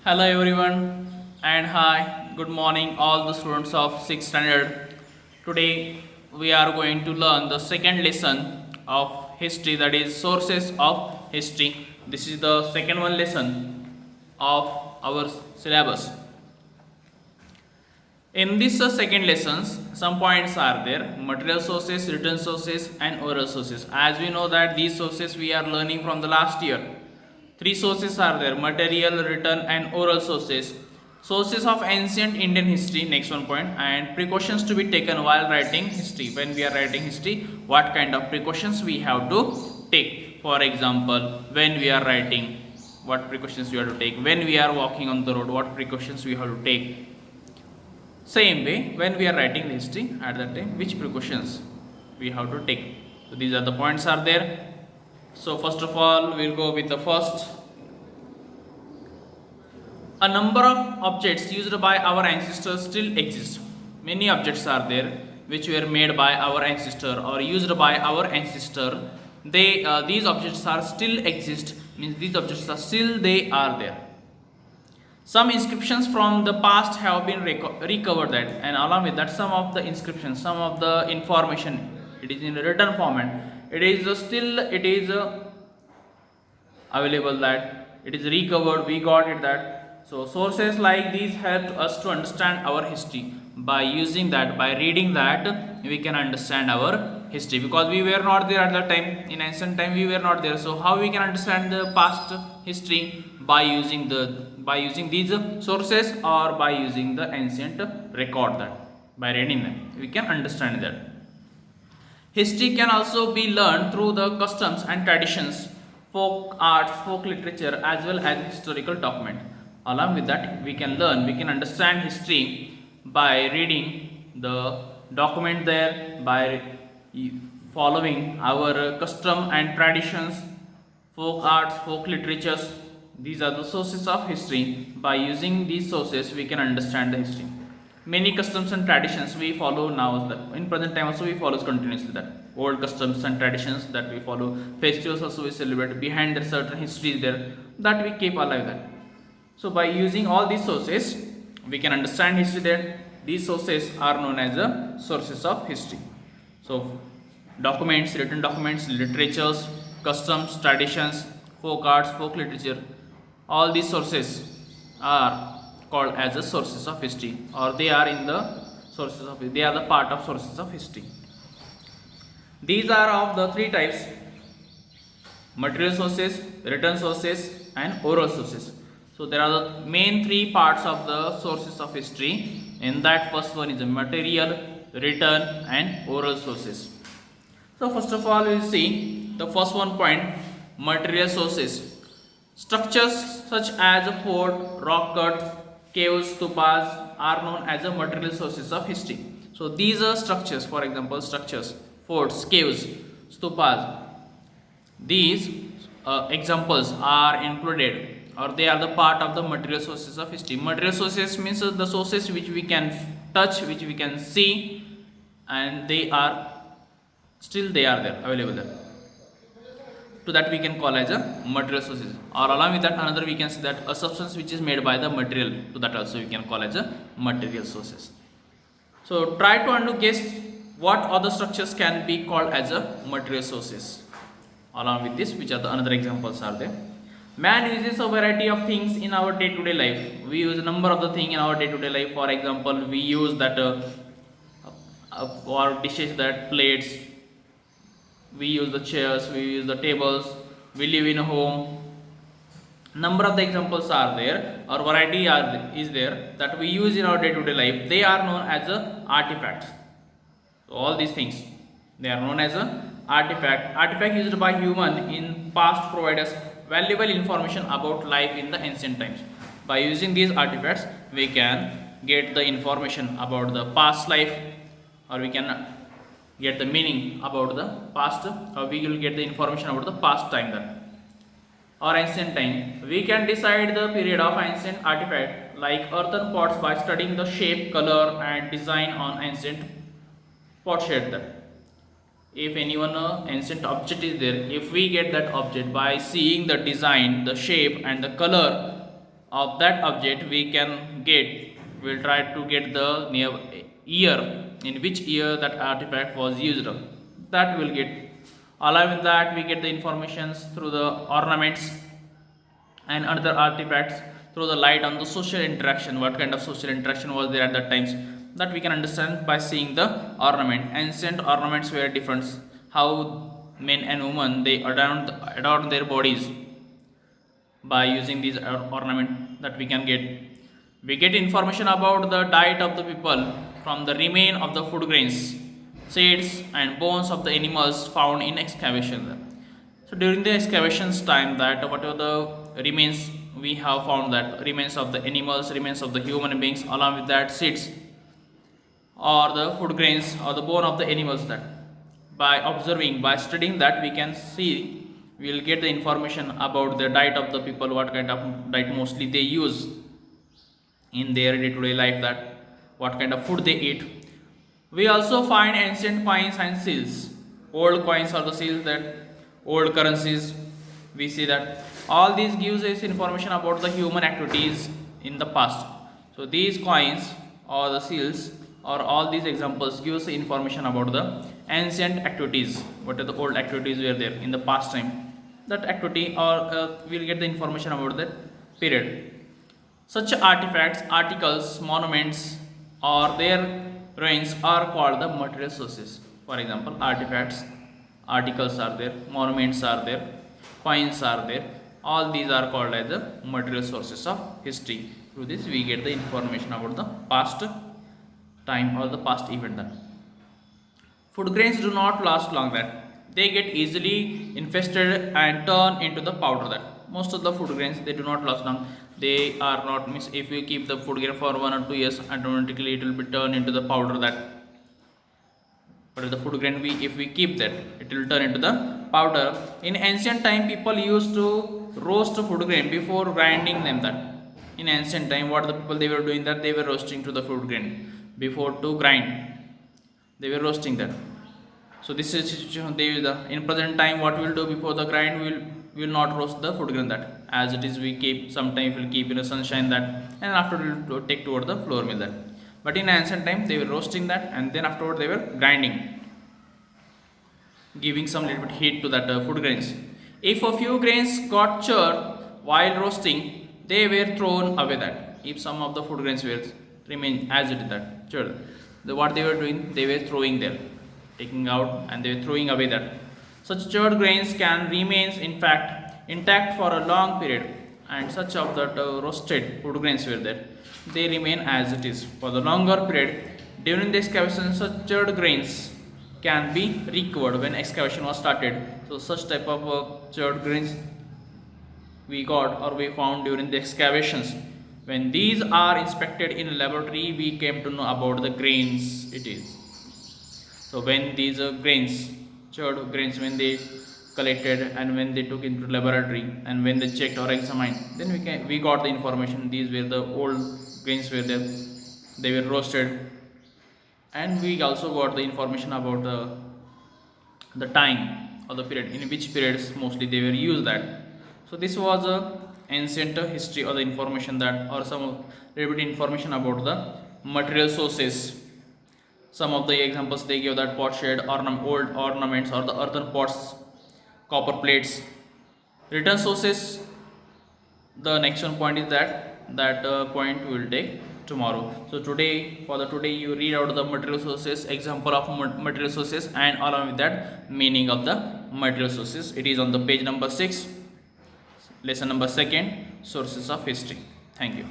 Hello everyone and hi, good morning all the students of 6th standard. Today we are going to learn the second lesson of history, that is sources of history. This is the second one lesson of our syllabus. In this second lessons, some points are there: material sources, written sources and oral sources. As we know that these sources we are learning from the last year. Three sources are there: material, written and oral sources. Sources of ancient Indian history, next one point, and precautions to be taken while writing history. When we are writing history, what kind of precautions we have to take? For example, when we are writing, what precautions we have to take? When we are walking on the road, what precautions we have to take? Same way, when we are writing the history, at that time, which precautions we have to take? So these are the points are there. So first of all, we'll go with the first. A number of objects used by our ancestors still exist. Many objects are there which were made by our ancestor or used by our ancestor. These objects are still exist, means these objects are still they are there. Some inscriptions from the past have been recovered, that, and along with that some of the inscriptions, some of the information, it is in a written format, it is available, that it is recovered, we got it, that. So sources like these help us to understand our history. By using that, by reading that, we can understand our history, because we were not there at that time. In ancient time we were not there, so how we can understand the past history? By using these sources, or by using the ancient record, that by reading them we can understand that. History can also be learned through the customs and traditions, folk arts, folk literature, as well as historical document. Along with that, we can understand history by reading the document there, by following our custom and traditions, folk arts, folk literatures. These are the sources of history. By using these sources, we can understand the history. Many customs and traditions we follow now, in present time also we follow continuously, that old customs and traditions that we follow, festivals also we celebrate, behind that certain history is there, that we keep alive that. So by using all these sources, we can understand history there. These sources are known as the sources of history. So documents, written documents, literatures, customs, traditions, folk arts, folk literature, all these sources are called as the sources of history, or they are the part of sources of history. These are of the three types: material sources, written sources and oral sources. So there are the main three parts of the sources of history. In that, first one is the material, written and oral sources. So first of all, we will see the first one point: material sources. Structures such as a fort, rock cut, caves, stupas are known as the material sources of history. So these are structures, for example, structures, forts, caves, stupas. These examples are included, or they are the part of the material sources of history. Material sources means the sources which we can touch, which we can see, and they are there, available there. To that we can call as a material sources, or along with that another we can say that a substance which is made by the material, to that also we can call as a material sources. So try to guess what other structures can be called as a material sources. Along with this, which are the another examples are there. Man uses a variety of things in our day-to-day life. We use a number of the things in our day-to-day life. For example, we use that for dishes, that plates, we use the chairs, we use the tables, we live in a home. Number of the examples are there, or variety is there, that we use in our day-to-day life. They are known as artifacts. So all these things, they are known as artifact used by human in past, provide us valuable information about life in the ancient times. By using these artifacts, we can get the information about the past life, or we can get the meaning about the past, or we will get the information about the past time then, or ancient time. We can decide the period of ancient artifact like earthen pots by studying the shape, color and design on ancient potsherd. If anyone ancient object is there, if we get that object by seeing the design, the shape and the color of that object we can get, we'll try to get the near year, in which year that artifact was used, that will get. Along with that, we get the informations through the ornaments and other artifacts through the light on the social interaction, what kind of social interaction was there at that times, that we can understand by seeing the ornament. Ancient ornaments were different, how men and women they adorn their bodies by using these ornament that we can get. We get information about the diet of the people from the remain of the food grains, seeds and bones of the animals found in excavation. So during the excavations time, that whatever the remains we have found, that remains of the animals, remains of the human beings, along with that seeds or the food grains or the bone of the animals, that by observing, by studying that, we can see, we will get the information about the diet of the people, what kind of diet mostly they use in their day-to-day life, that what kind of food they eat. We also find ancient coins and seals, old coins or the seals, that old currencies. We see that all these gives us information about the human activities in the past. So these coins or the seals or all these examples give us information about the ancient activities, what are the old activities were there in the past time, that activity, or we'll get the information about that period. Such artifacts, articles, monuments, or their ruins are called the material sources. For example, artifacts, articles are there, monuments are there, coins are there. All these are called as the material sources of history. Through this, we get the information about the past time or the past event. That food grains do not last long. That they get easily infested and turn into the powder. That most of the food grains they do not last long. They are not miss. If you keep the food grain for 1 or 2 years, automatically it will be turned into the powder. That but the food grain, if we keep that, it will turn into the powder. In ancient time, people used to roast food grain before grinding them. That in ancient time, what the people they were doing, that they were roasting to the food grain before to grind. They were roasting that. So this is in present time, what we will do before the grind, we will not roast the food grain, that as it is we keep, sometime we will keep in the sunshine, that and after we will take toward the flour mill. That but in ancient time they were roasting that, and then afterward they were grinding, giving some little bit heat to that food grains. If a few grains got charred while roasting, they were thrown away. That if some of the food grains were remain as it is, that charred, what they were doing, they were throwing there, taking out, and they were throwing away that. Such charred grains can remain intact for a long period, and such of that roasted food grains were there, they remain as it is for the longer period. During the excavation, such charred grains can be recovered when excavation was started. So such type of charred grains we got or we found during the excavations. When these are inspected in a laboratory, we came to know about the grains it is. So when these grains, charred grains, when they collected and when they took into laboratory and when they checked or examined, then we got the information. These were the old grains were there, they were roasted, and we also got the information about the time or the period, in which periods mostly they were used. That so this was a ancient history or the information, that or some little bit information about the material sources. Some of the examples they give, that potsherd, old ornaments or the earthen pots, copper plates. Written sources, the next one point is that point we will take tomorrow. So today you read out the material sources, example of material sources, and along with that meaning of the material sources. It is on the page number 6, lesson number 2, sources of history. Thank you.